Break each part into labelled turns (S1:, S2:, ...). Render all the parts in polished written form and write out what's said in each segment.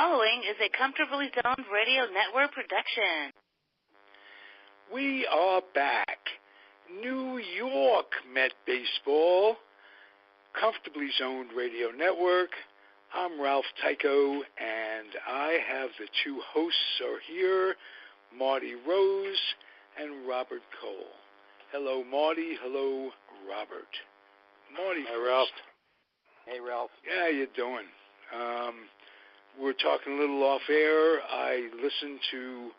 S1: following is a Comfortably Zoned Radio Network production.
S2: We are back. New York Met Baseball, Comfortably Zoned Radio Network. I'm Ralph Tycho, and I have the two hosts are here, Marty Rose and Robert Cole. Hello, Marty. Hello, Robert. Marty.
S3: Hi, Ralph.
S4: Hey, Ralph.
S2: Yeah, how you doing? We're talking a little off air. I listened to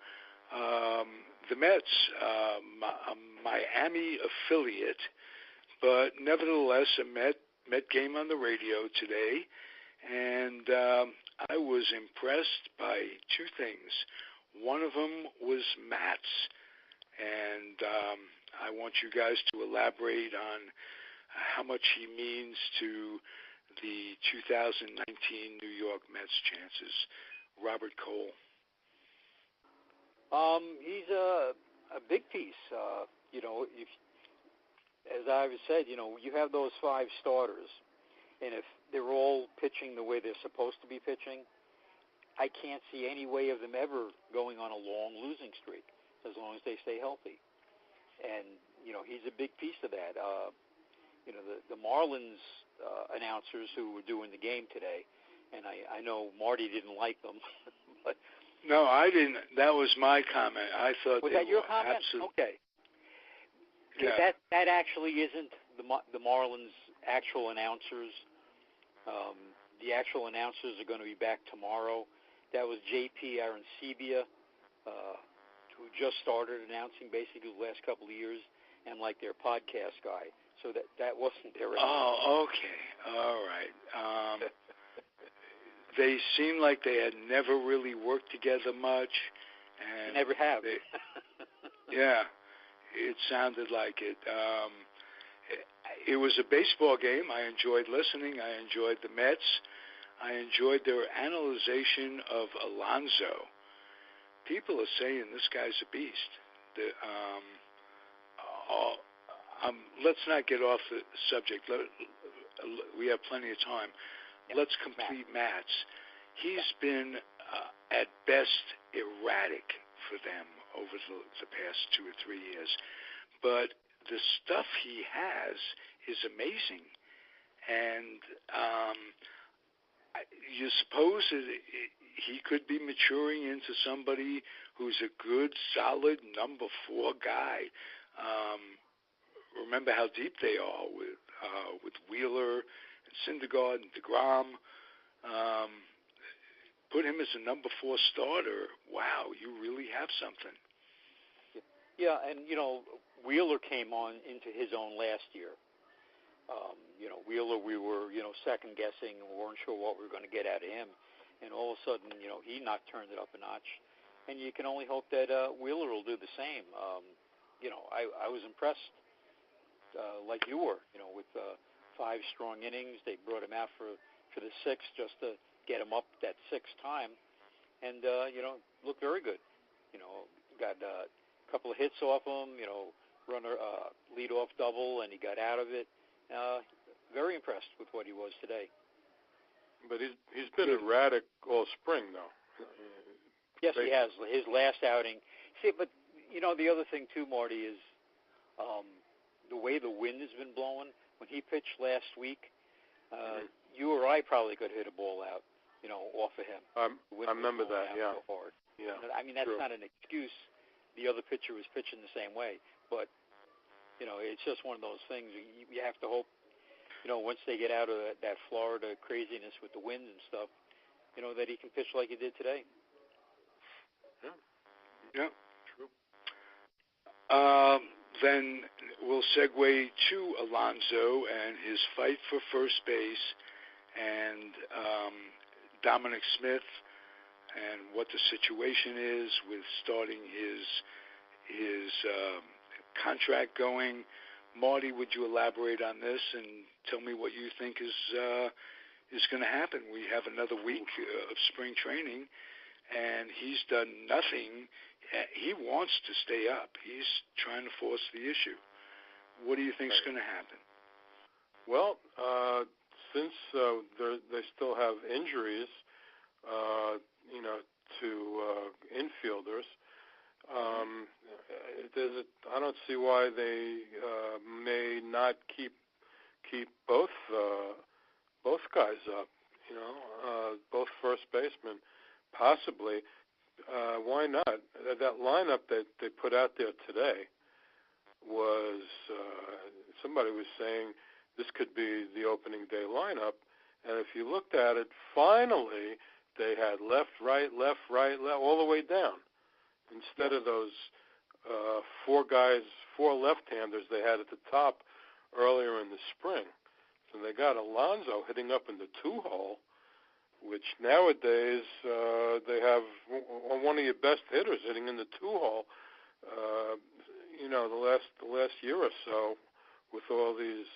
S2: the Mets, a Miami affiliate, but nevertheless a Met game on the radio today, and I was impressed by two things. One of them was Mats, and I want you guys to elaborate on how much he means to the 2019 New York Mets chances. Robert Cole.
S4: He's a big piece. As I've said, you have those five starters, and if they're all pitching the way they're supposed to be pitching, I can't see any way of them ever going on a long losing streak as long as they stay healthy. And, he's a big piece of that. The Marlins announcers who were doing the game today, and I know Marty didn't like them, but
S2: no, I didn't. That was my comment. I thought
S4: was
S2: they
S4: that your
S2: were
S4: comment?
S2: absolutely.
S4: Okay.
S2: Yeah.
S4: That actually isn't the Marlins' actual announcers. The actual announcers are going to be back tomorrow. That was J.P. Arancibia, who just started announcing basically the last couple of years, and like their podcast guy. So that wasn't their announcement.
S2: Oh, okay. All right. They seemed like they had never really worked together much. And
S4: they never have.
S2: Yeah, it sounded like it. It was a baseball game. I enjoyed listening. I enjoyed the Mets. I enjoyed their analyzation of Alonso. People are saying this guy's a beast. Let's not get off the subject. We have plenty of time.
S4: Yeah.
S2: Let's complete Mats. He's been, at best, erratic for them over the past 2 or 3 years. But the stuff he has is amazing. And you suppose that he could be maturing into somebody who's a good, solid number 4 guy. Remember how deep they are with Wheeler and Syndergaard and DeGrom. Put him as a number 4 starter. Wow, you really have something.
S4: Yeah, and Wheeler came on into his own last year. Wheeler, we were second guessing, and weren't sure what we were going to get out of him, and all of a sudden he turned it up a notch, and you can only hope that Wheeler will do the same. I was impressed. Like you were, with 5 strong innings. They brought him out for the 6th just to get him up that 6th time, and looked very good. Got a couple of hits off him. Runner lead off double, and he got out of it. Very impressed with what he was today.
S3: But he's been erratic all spring, though.
S4: Yes, he has. His last outing. See, but the other thing too, Marty, is the way the wind has been blowing. When he pitched last week, you or I probably could hit a ball out, off of him.
S3: I remember that, yeah.
S4: So hard.
S3: Yeah.
S4: I mean, that's
S3: true.
S4: not an excuse. The other pitcher was pitching the same way. But, it's just one of those things. You have to hope, once they get out of that Florida craziness with the winds and stuff, that he can pitch like he did today.
S2: Yeah. True. Then we'll segue to Alonso and his fight for first base and Dominic Smith and what the situation is with starting his contract going. Marty, would you elaborate on this and tell me what you think is going to happen? We have another week of spring training, and he's done nothing. He wants to stay up. He's trying to force the issue. What do you think is going to happen?
S3: Well, since they still have injuries, don't see why they may not keep both guys up. Both first basemen, possibly. Why not? That lineup that they put out there today was somebody was saying this could be the opening day lineup, and if you looked at it, finally they had left, right, all the way down, instead of those four left-handers they had at the top earlier in the spring. So they got Alonso hitting up in the two-hole, which nowadays they have one of your best hitters hitting in the two-hole. The last year or so, with all these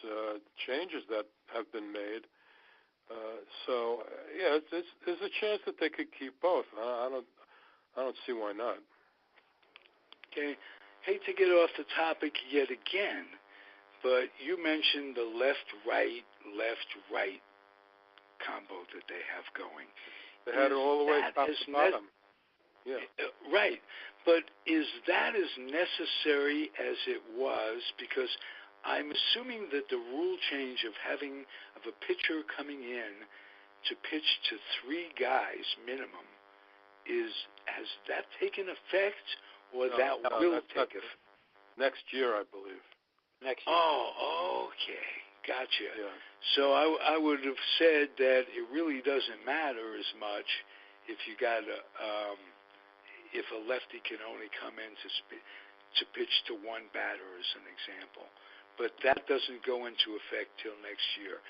S3: changes that have been made. There's a chance that they could keep both. I don't see why not.
S2: Okay, hate to get off the topic yet again, but you mentioned the left-right combo that they have going.
S3: They had it all the way top to bottom. Yeah.
S2: Right. But is that as necessary as it was? Because I'm assuming that the rule change of a pitcher coming in to pitch to three guys minimum has that taken effect, or
S3: No,
S2: that will take effect?
S3: Next year, I believe.
S4: Next year.
S2: Oh, okay. Gotcha.
S3: Yeah.
S2: So I would have said that it really doesn't matter as much if you got if a lefty can only come in to pitch to one batter, as an example. But that doesn't go into effect till next year.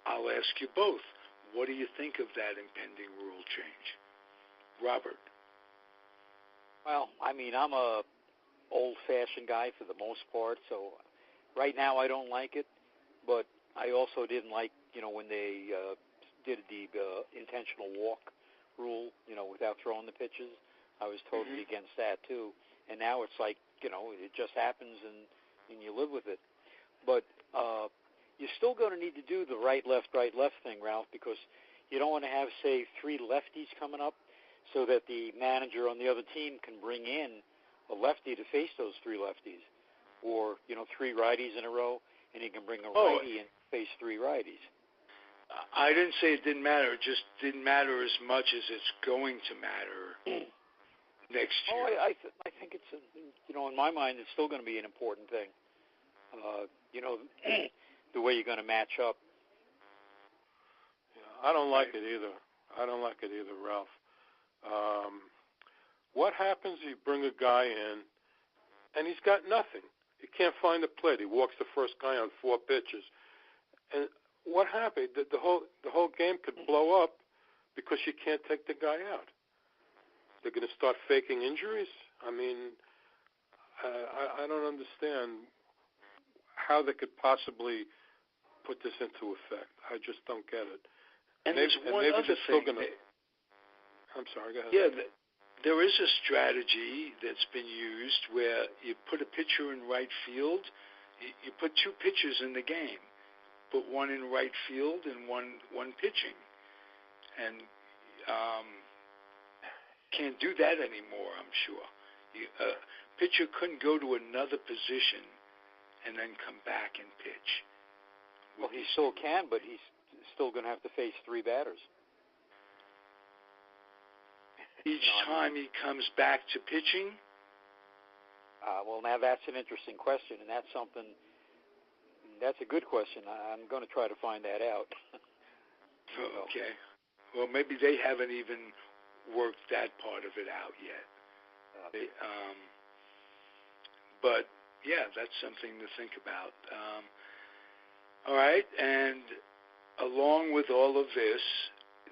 S2: I'll ask you both. What do you think of that impending rule change? Robert?
S4: Well, I'm a old-fashioned guy for the most part, so right now I don't like it. But I also didn't like, when they did the intentional walk rule, without throwing the pitches. I was totally against that, too. And now it's like, it just happens and you live with it. But you're still going to need to do the right, left thing, Ralph, because you don't want to have, say, three lefties coming up so that the manager on the other team can bring in a lefty to face those three lefties. Or, three righties in a row, and he can bring a righty and face three righties.
S2: I didn't say it didn't matter. It just didn't matter as much as it's going to matter next year.
S4: I think it's, in my mind, it's still going to be an important thing. The way you're going to match up.
S3: Yeah, I don't like it either. Ralph. What happens if you bring a guy in and he's got nothing? He can't find the plate. He walks the first guy on 4 pitches. And what happened? The whole game could blow up because you can't take the guy out. They're going to start faking injuries? I mean, I don't understand how they could possibly put this into effect. I just don't get it.
S2: And there's one other thing.
S3: I'm sorry, go ahead.
S2: Yeah, there is a strategy that's been used where you put a pitcher in right field. You put 2 pitchers in the game. Put one in right field and one pitching. And can't do that anymore, I'm sure. A pitcher couldn't go to another position and then come back and pitch.
S4: Well, he still can, but he's still going to have to face 3 batters.
S2: Each time he comes back to pitching?
S4: Well, now that's an interesting question, and that's a good question. I'm going to try to find that out.
S2: Okay. Well, maybe they haven't even worked that part of it out yet. But, yeah, that's something to think about. All right, and along with all of this,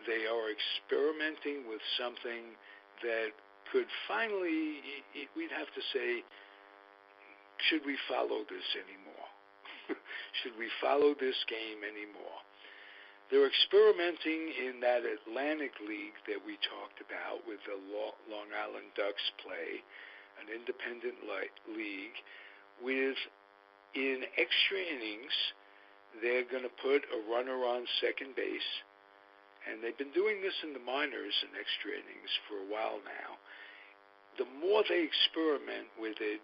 S2: they are experimenting with something that could finally, we'd have to say, should we follow this anymore? Should we follow this game anymore? They're experimenting in that Atlantic League that we talked about with the Long Island Ducks play, an independent league, with in extra innings, they're going to put a runner on second base, and they've been doing this in the minors in extra innings for a while now. The more they experiment with it,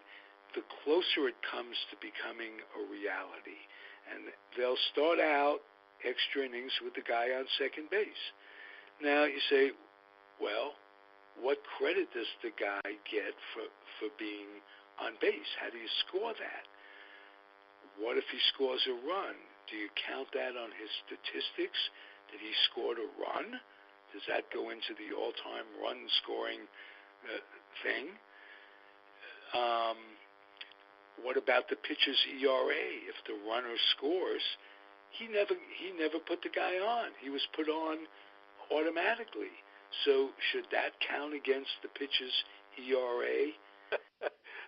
S2: the closer it comes to becoming a reality. And they'll start out extra innings with the guy on second base. Now you say, well, what credit does the guy get for being on base? How do you score that? What if he scores a run? Do you count that on his statistics? Did he score a run? Does that go into the all-time run-scoring thing? What about the pitcher's ERA? If the runner scores, he never put the guy on. He was put on automatically. So should that count against the pitcher's ERA?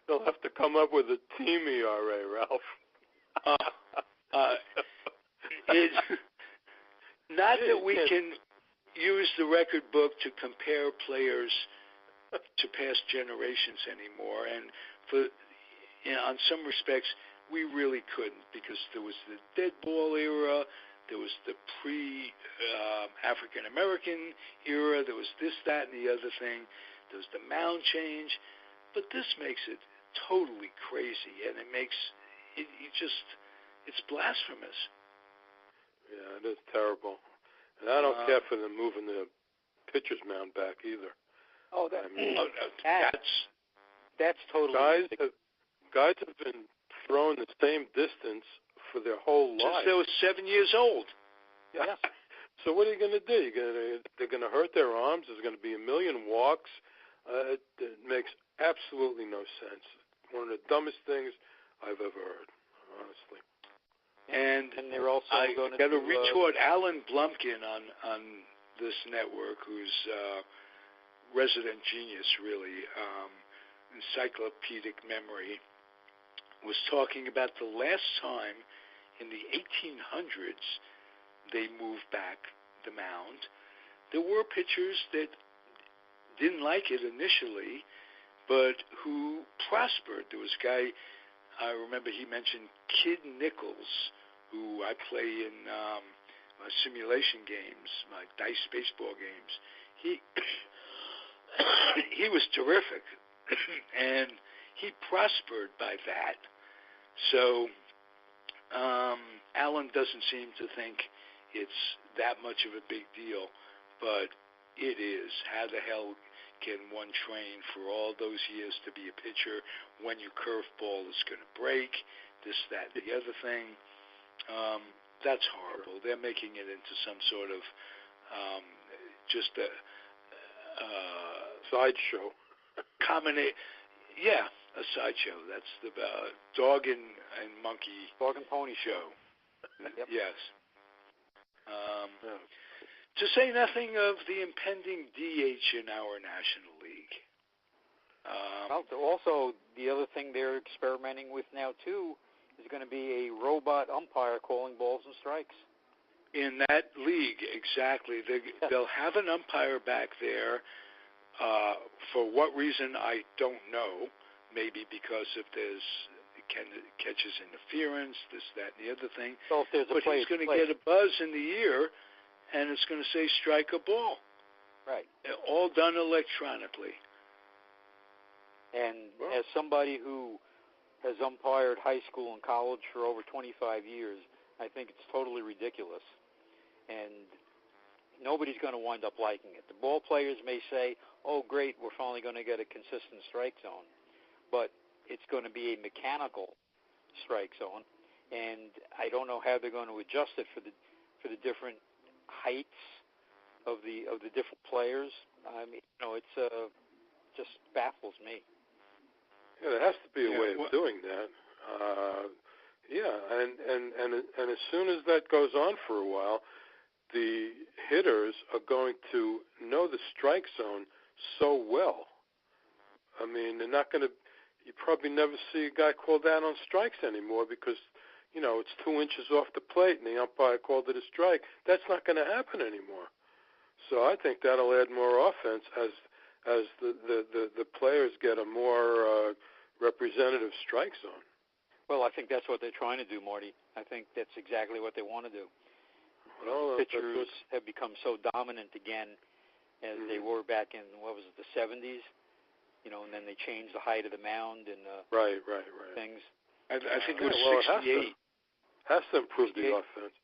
S3: They'll have to come up with a team ERA, Ralph.
S2: Not that we can use the record book to compare players to past generations anymore, and on some respects we really couldn't, because there was the dead ball era, there was the pre-African American era, there was this, that, and the other thing, there was the mound change, but this makes it totally crazy, and it makes it's blasphemous.
S3: Yeah, it is terrible. And I don't care for them moving the pitcher's mound back either.
S4: Oh, that's totally.
S3: Guys have been throwing the same distance for their whole life.
S2: Since they were 7 years old.
S3: Yeah. So what are you going to do? They're going to hurt their arms. There's going to be a million walks. It makes absolutely no sense. One of the dumbest things I've ever heard, honestly.
S2: And
S4: they're also
S2: I
S4: going to
S2: got to retort Alan Blumpkin on this network, who's resident genius, really, encyclopedic memory, was talking about the last time in the 1800s they moved back the mound. There were pitchers that didn't like it initially, but who prospered. There was a guy, I remember he mentioned Kid Nichols, who I play in simulation games, like dice baseball games. He was terrific, and he prospered by that. So Alan doesn't seem to think it's that much of a big deal, but it is. How the hell can one train for all those years to be a pitcher when your curveball is going to break, this, that, the other thing? That's horrible. They're making it into some sort of just a
S3: sideshow.
S2: A sideshow. That's the dog and monkey.
S4: Dog and pony show.
S2: Yep. Yes. To say nothing of the impending DH in our National League.
S4: Also, the other thing they're experimenting with now, too, is going to be a robot umpire calling balls and strikes.
S2: In that league, exactly. They'll have an umpire back there. For what reason, I don't know. Maybe because if catches interference, this, that, and the other thing.
S4: So if there's
S2: but he's going to get a buzz in the ear, and it's going to say strike a ball.
S4: Right.
S2: All done electronically.
S4: And as somebody who has umpired high school and college for over 25 years, I think it's totally ridiculous. And nobody's going to wind up liking it. The ball players may say, oh, great, we're finally going to get a consistent strike zone. But it's going to be a mechanical strike zone, and I don't know how they're going to adjust it for the different heights of the different players. I mean, it's just baffles me.
S3: Yeah, there has to be a way of doing that. And as soon as that goes on for a while, the hitters are going to know the strike zone so well. I mean, they're not going to. You probably never see a guy called out on strikes anymore because, it's 2 inches off the plate and the umpire called it a strike. That's not going to happen anymore. So I think that'll add more offense as the players get a more representative strike zone.
S4: Well, I think that's what they're trying to do, Marty. I think that's exactly what they want to do.
S3: Well,
S4: pitchers have become so dominant again as they were back in, the 70s. and then they changed the height of the mound and
S3: right.
S4: things.
S2: I think it was
S3: well,
S2: 68.
S3: Has to improve the offense.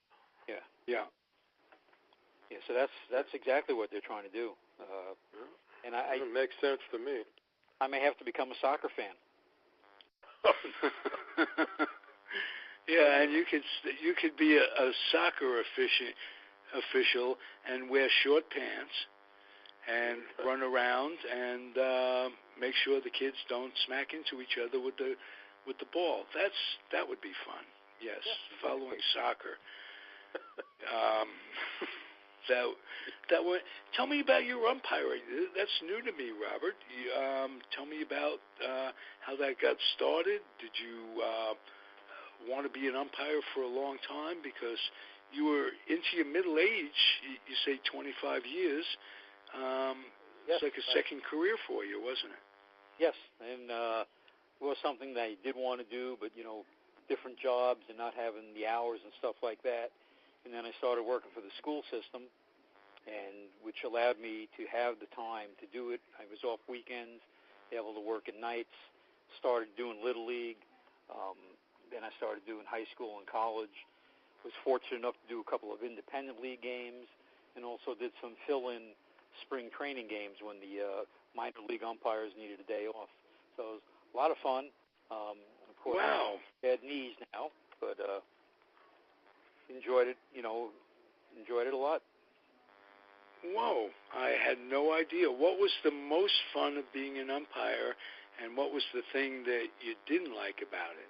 S2: Yeah.
S4: So that's exactly what they're trying to do. And
S3: it makes sense to me.
S4: I may have to become a soccer fan.
S2: Yeah, and you could be a soccer official and wear short pants and run around and make sure the kids don't smack into each other with the ball. That would be fun. Yes, following soccer. That would. Tell me about your umpiring. That's new to me, Robert. Tell me about how that got started. Did you want to be an umpire for a long time? Because you were into your middle age. You say 25 years. It's like a second career for you, wasn't it?
S4: Yes, and it was something that I did want to do, but different jobs and not having the hours and stuff like that. And then I started working for the school system, and which allowed me to have the time to do it. I was off weekends, able to work at nights, started doing Little League. Then I started doing high school and college. Was fortunate enough to do a couple of independent league games and also did some fill-in spring training games when the minor league umpires needed a day off. So it was a lot of fun. Of course,
S2: wow.
S4: I had knees now, but enjoyed it, enjoyed it a lot.
S2: Whoa, I had no idea. What was the most fun of being an umpire, and what was the thing that you didn't like about it?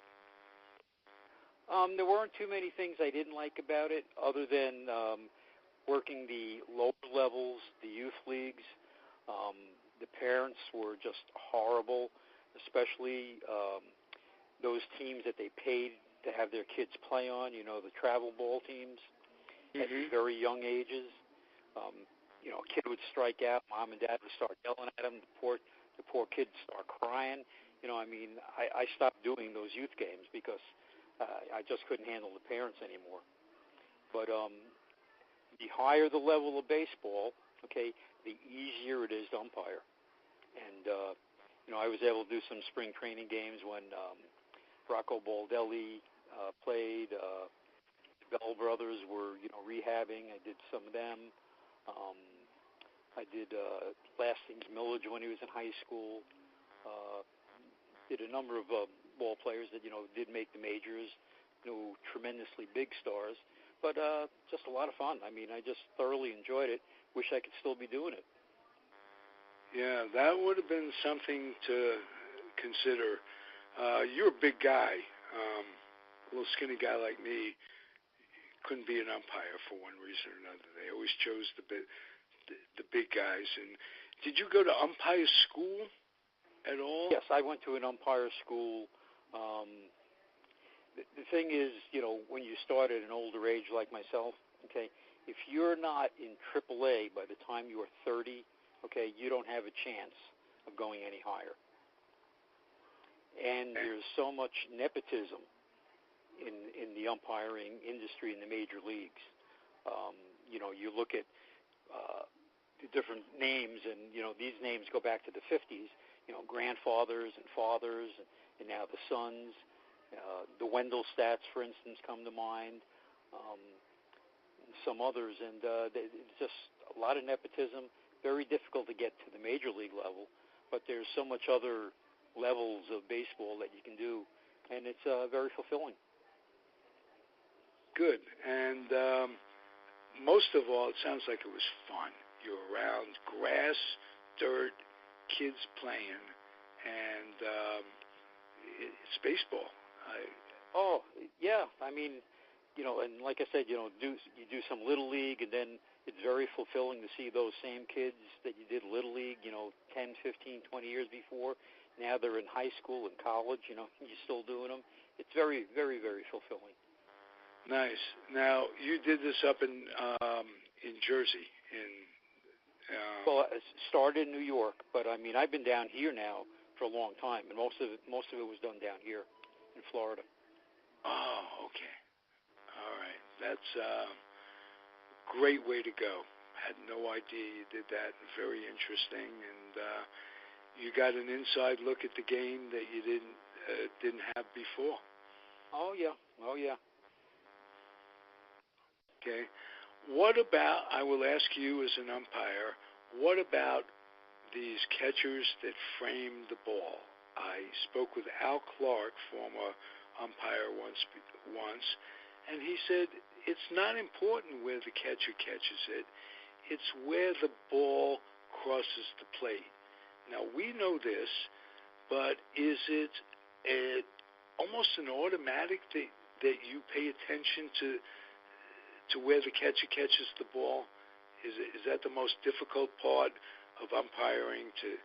S4: There weren't too many things I didn't like about it other than working the lower levels, the youth leagues. The parents were just horrible, especially those teams that they paid to have their kids play on, the travel ball teams at very young ages. A kid would strike out, mom and dad would start yelling at him, the poor kid would start crying. I stopped doing those youth games because I just couldn't handle the parents anymore. But the higher the level of baseball, the easier it is to umpire. And, I was able to do some spring training games when Rocco Baldelli played. The Bell brothers were, rehabbing. I did some of them. I did Lastings Millage when he was in high school. Did a number of ball players that, did make the majors. No tremendously big stars, but just a lot of fun. I just thoroughly enjoyed it. Wish I could still be doing it.
S2: Yeah, that would have been something to consider. You're a big guy. A little skinny guy like me couldn't be an umpire for one reason or another. They always chose the big guys. And did you go to umpire school at all?
S4: Yes, I went to an umpire school. The thing is, when you start at an older age like myself, if you're not in AAA by the time you are 30, you don't have a chance of going any higher. And there's so much nepotism in the umpiring industry in the major leagues. You look at the different names, and, these names go back to the 50s, grandfathers and fathers, and now the sons. The Wendell stats, for instance, come to mind, and some others. And it's just a lot of nepotism, very difficult to get to the major league level, but there's so much other levels of baseball that you can do, and it's very fulfilling.
S2: Good. And most of all, it sounds like it was fun. You're around grass, dirt, kids playing, and it's baseball.
S4: And like I said, you do some Little League, and then it's very fulfilling to see those same kids that you did Little League, 10, 15, 20 years before. Now they're in high school and college, you're still doing them. It's very, very, very fulfilling.
S2: Nice. Now, you did this up in Jersey.
S4: Well, I started in New York, but I've been down here now for a long time, and most of it was done down here in Florida.
S2: Oh, okay. All right. That's a great way to go. Had no idea you did that. Very interesting. And you got an inside look at the game that you didn't have before.
S4: Oh yeah.
S2: Okay. What about, I will ask you as an umpire, what about these catchers that frame the ball? I spoke with Al Clark, former umpire, once, and he said it's not important where the catcher catches it. It's where the ball crosses the plate. Now, we know this, but is it almost an automatic that you pay attention to where the catcher catches the ball? Is that the most difficult part of umpiring, to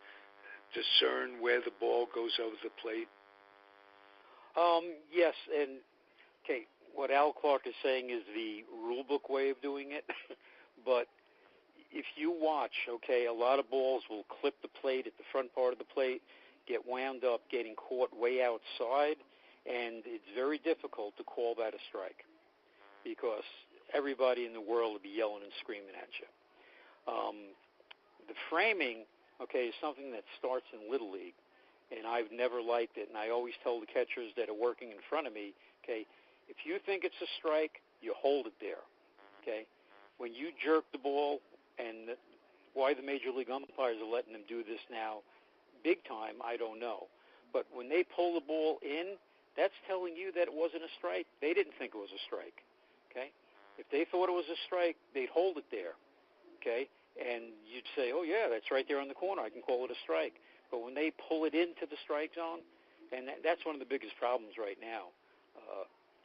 S2: discern where the ball goes over the plate?
S4: Yes, and okay, what Al Clark is saying is the rule book way of doing it. But if you watch, okay, a lot of balls will clip the plate at the front part of the plate, get wound up getting caught way outside, and it's very difficult to call that a strike because everybody in the world will be yelling and screaming at you. The framing, okay, is something that starts in Little League, and I've never liked it, and I always tell the catchers that are working in front of me, okay, if you think it's a strike, you hold it there, okay? When you jerk the ball, and why the Major League umpires are letting them do this now big time, I don't know. But when they pull the ball in, that's telling you that it wasn't a strike. They didn't think it was a strike, okay? If they thought it was a strike, they'd hold it there, okay? And you'd say, oh, yeah, that's right there on the corner. I can call it a strike. But when they pull it into the strike zone, and that's one of the biggest problems right now,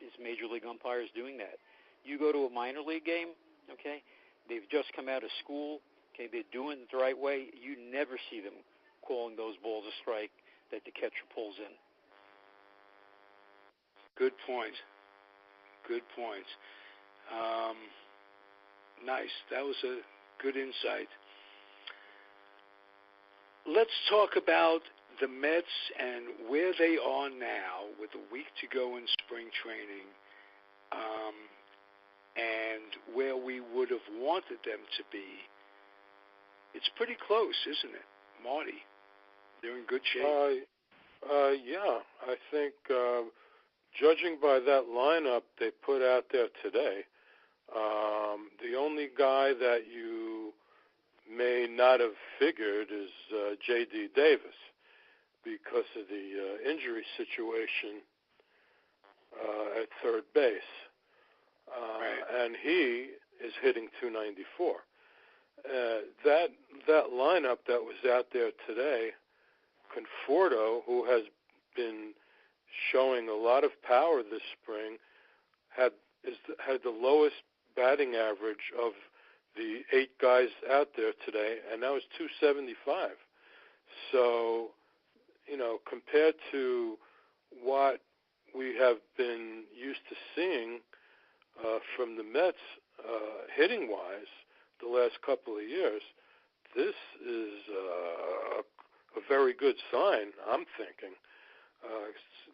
S4: is Major League umpires doing that. You go to a minor league game, okay, they've just come out of school, okay, they're doing it the right way. You never see them calling those balls a strike that the catcher pulls in.
S2: Good point. Nice. That was a good insight. Let's talk about the Mets and where they are now with a week to go in spring training, and where we would have wanted them to be. It's pretty close, isn't it, Marty? They're in good shape.
S3: Yeah, I think judging by that lineup they put out there today, the only guy that you may not have figured is J.D. Davis because of the injury situation at third base.
S2: Right.
S3: And he is hitting .294. That lineup that was out there today, Conforto, who has been showing a lot of power this spring, had the lowest batting average of the 8 guys out there today, and that was .275. So, compared to what we have been used to seeing from the Mets hitting-wise the last couple of years, this is a very good sign, I'm thinking.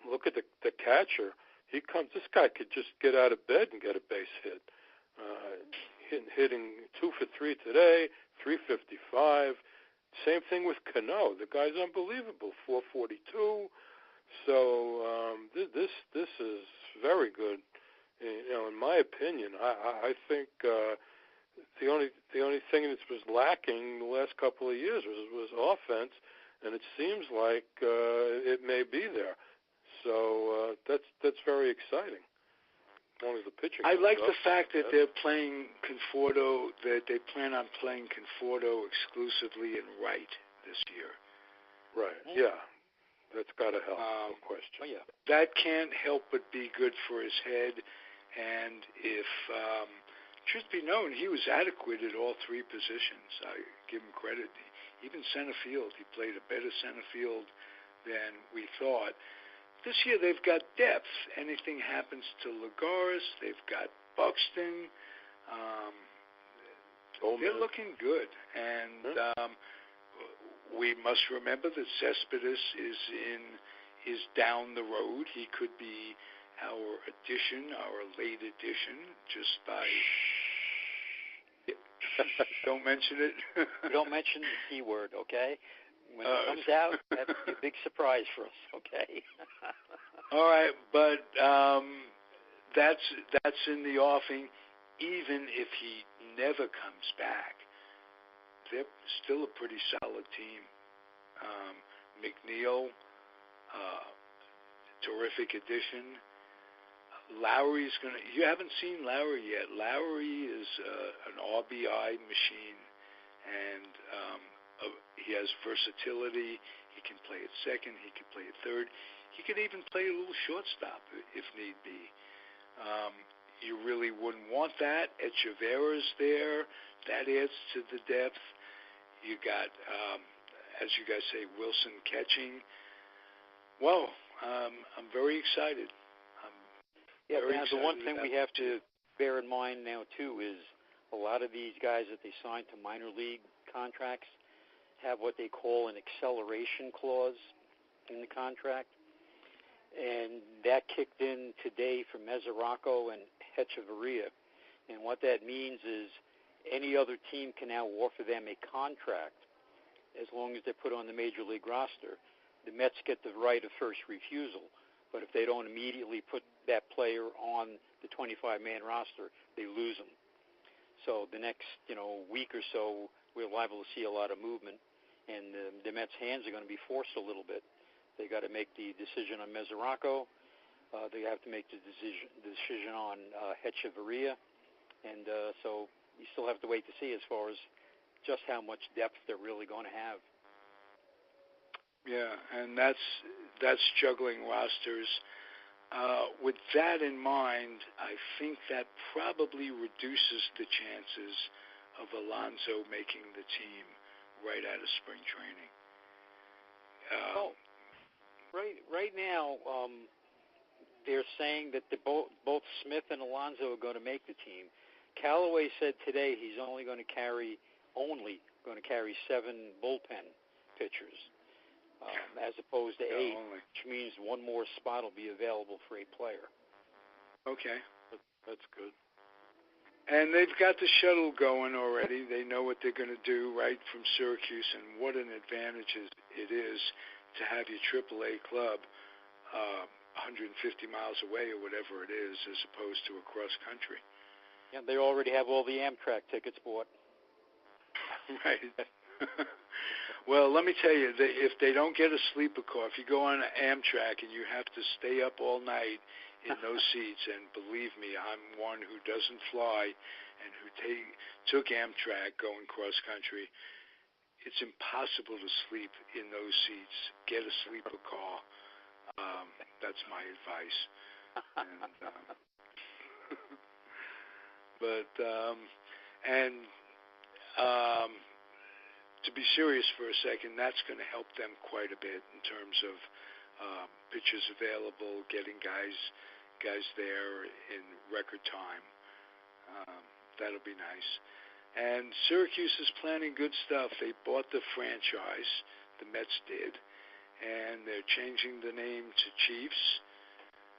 S3: Look at the catcher. This guy could just get out of bed and get a base hit. Hitting 2 for 3 today, 355. Same thing with Cano. The guy's unbelievable, 442. So this is very good. In my opinion, I think the only thing that was lacking the last couple of years was offense, and it seems like it may be there. So that's very exciting. As long as the pitching.
S2: I like the fact that they're playing Conforto, that they plan on playing Conforto exclusively in right this year.
S3: Right. Yeah, that's got to help. No question.
S4: Oh, yeah.
S2: That can't help but be good for his head. And if truth be known, he was adequate at all 3 positions. I give him credit. Even center field, he played a better center field than we thought. This year they've got depth. Anything happens to Lagares, they've got Buxton. They're looking good. And we must remember that Cespedes is down the road. He could be our late addition, just by... Don't mention it.
S4: Don't mention the C word, okay? When it comes out, that'll be a big surprise for us, okay?
S2: All right, but that's in the offing. Even if he never comes back, they're still a pretty solid team. McNeil, terrific addition. Lowry's going to... You haven't seen Lowry yet. Lowry is an RBI machine, and he has versatility. He can play at second. He can play at third. He could even play a little shortstop if need be. You really wouldn't want that. Echeverri's there. That adds to the depth. You got, as you guys say, Wilson catching. Well, I'm very excited.
S4: Now the one thing we have to bear in mind now, too, is a lot of these guys that they signed to minor league contracts have what they call an acceleration clause in the contract. And that kicked in today for Mesoraco and Hechavarria. And what that means is any other team can now offer them a contract as long as they're put on the major league roster. The Mets get the right of first refusal. But if they don't immediately put that player on the 25-man roster, they lose them. So the next, week or so, we're liable to see a lot of movement, and the Mets' hands are going to be forced a little bit. They got to make the decision on Mesoraco. They have to make the decision on Hechavarria, and so you still have to wait to see as far as just how much depth they're really going to have.
S2: Yeah, and that's juggling rosters. With that in mind, I think that probably reduces the chances of Alonso making the team right out of spring training.
S4: Right now, they're saying that both Smith and Alonso are going to make the team. Callaway said today he's only going to carry 7 bullpen pitchers. As opposed to 8, which means one more spot will be available for a player.
S2: Okay.
S3: That's good.
S2: And they've got the shuttle going already. They know what they're going to do right from Syracuse, and what an advantage it is to have your AAA club 150 miles away or whatever it is, as opposed to across country.
S4: Yeah, they already have all the Amtrak tickets bought.
S2: Right. Well, let me tell you, if they don't get a sleeper car, if you go on Amtrak and you have to stay up all night in those seats, and believe me, I'm one who doesn't fly and who took Amtrak going cross country, it's impossible to sleep in those seats. Get a sleeper car. That's my advice. To be serious for a second, that's going to help them quite a bit in terms of pitchers available, getting guys there in record time. That'll be nice. And Syracuse is planning good stuff. They bought the franchise, the Mets did, and they're changing the name to Chiefs,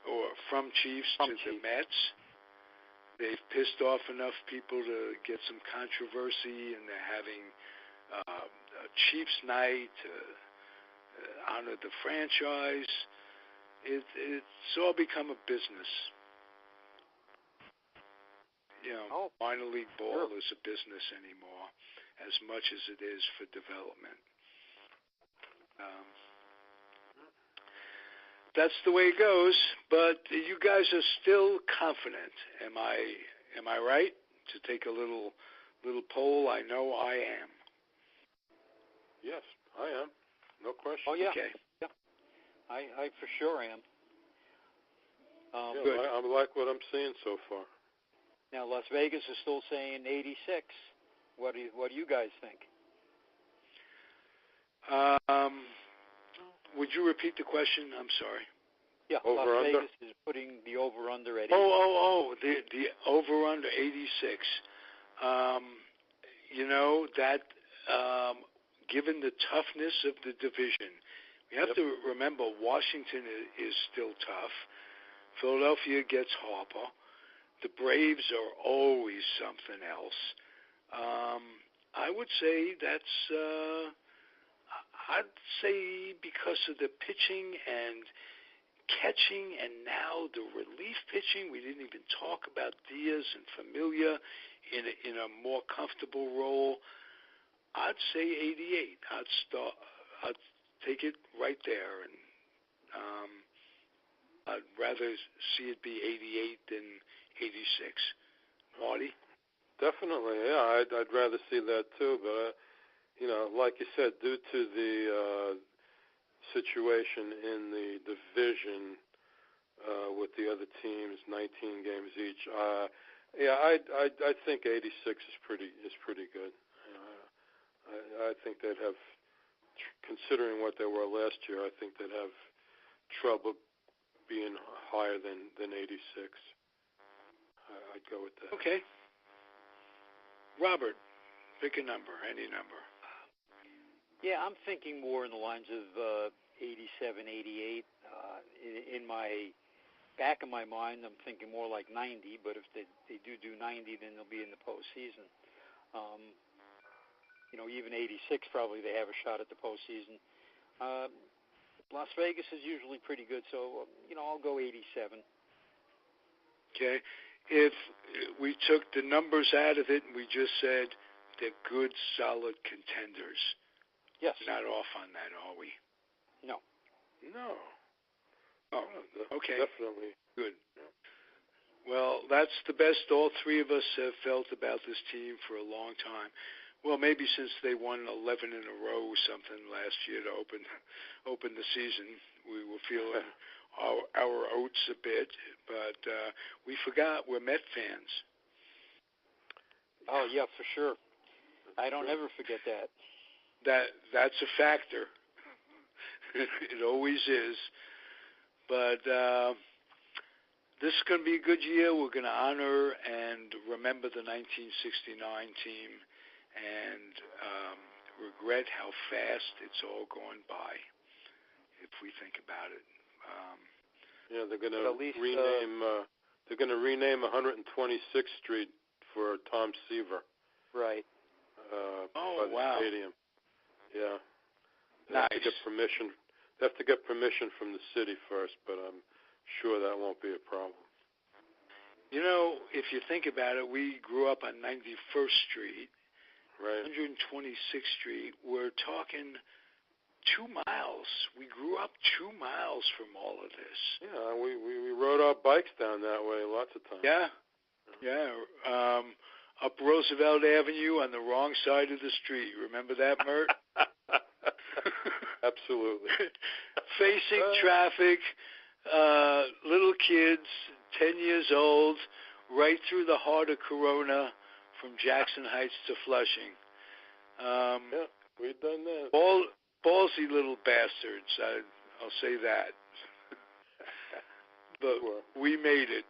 S2: or from Chiefs to the Mets. They've pissed off enough people to get some controversy, and they're having a Chiefs night to honor the franchise. It's all become a business. Minor league ball is a business anymore, as much as it is for development. That's the way it goes. But you guys are still confident. Am I right? To take a little poll. I know I am.
S3: Yes, I am. No question.
S4: Oh, yeah.
S2: Okay.
S4: Yeah. I for sure am.
S2: Good.
S3: I like what I'm seeing so far.
S4: Now, Las Vegas is still saying 86. What do you guys think?
S2: Would you repeat the question? I'm sorry.
S4: Yeah,
S3: Over
S4: Las
S3: under?
S4: Vegas is putting the over-under at 86.
S2: The over-under 86. That given the toughness of the division, we have to remember Washington is still tough. Philadelphia gets Harper. The Braves are always something else. I would say that's say because of the pitching and catching and now the relief pitching, we didn't even talk about Diaz and Familia in a more comfortable role. I'd say 88. I'd take it right there, and I'd rather see it be 88 than 86. Marty?
S3: Definitely, yeah. I'd rather see that too, but like you said, due to the situation in the division with the other teams, 19 games each, I think 86 is pretty good. I think they'd have, considering what they were last year, I think they'd have trouble being higher than 86. I'd go with that.
S2: Okay. Robert, pick a number, any number.
S4: Yeah, I'm thinking more in the lines of 87, 88. In my back of my mind, I'm thinking more like 90, but if they do 90, then they'll be in the postseason. Even 86, probably they have a shot at the postseason. Las Vegas is usually pretty good, so, I'll go 87.
S2: Okay. If we took the numbers out of it and we just said they're good, solid contenders.
S4: Yes.
S2: We're not off on that, are we?
S4: No.
S2: Oh, okay.
S3: Definitely.
S2: Good. Well, that's the best all three of us have felt about this team for a long time. Well, maybe since they won 11 in a row or something last year to open the season, we were feeling our oats a bit, but we forgot we're Met fans.
S4: Oh, yeah, for sure. I don't ever forget that.
S2: That's a factor. It always is. But this is going to be a good year. We're going to honor and remember the 1969 team and regret how fast it's all gone by, if we think about it.
S3: They're going to rename. They're going to rename 126th Street for Tom Seaver.
S4: Right.
S3: By the stadium. Yeah. They
S2: nice.
S3: have to get permission. They have to get permission from the city first, but I'm sure that won't be a problem.
S2: If you think about it, we grew up on 91st Street,
S3: right.
S2: 126th Street. We're talking 2 miles. We grew up 2 miles from all of this.
S3: Yeah, we rode our bikes down that way lots of times.
S2: Yeah. Up Roosevelt Avenue on the wrong side of the street. Remember that, Mert?
S3: Absolutely.
S2: Facing traffic, little kids, 10 years old, right through the heart of Corona from Jackson Heights to Flushing.
S3: Yeah, we've done that.
S2: Ballsy little bastards, I'll say that. But we made it.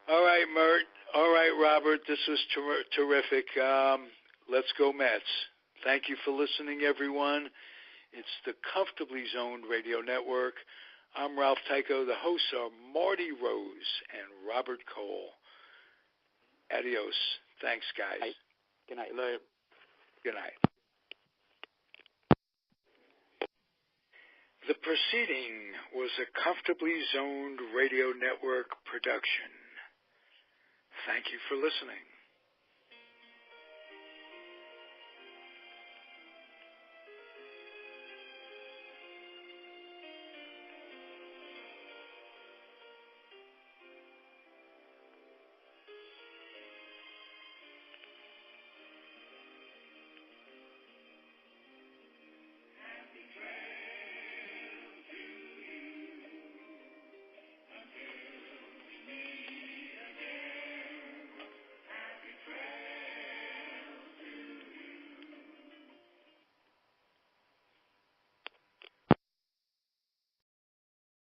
S2: All right, Mert. All right, Robert. This was terrific. Let's go Mets. Thank you for listening, everyone. It's the Comfortably Zoned Radio Network. I'm Ralph Tycho. The hosts are Marty Rose and Robert Cole. Adios. Thanks, guys.
S4: Good night.
S3: Good night.
S2: Good night. The proceeding was a Comfortably Zoned Radio Network production. Thank you for listening.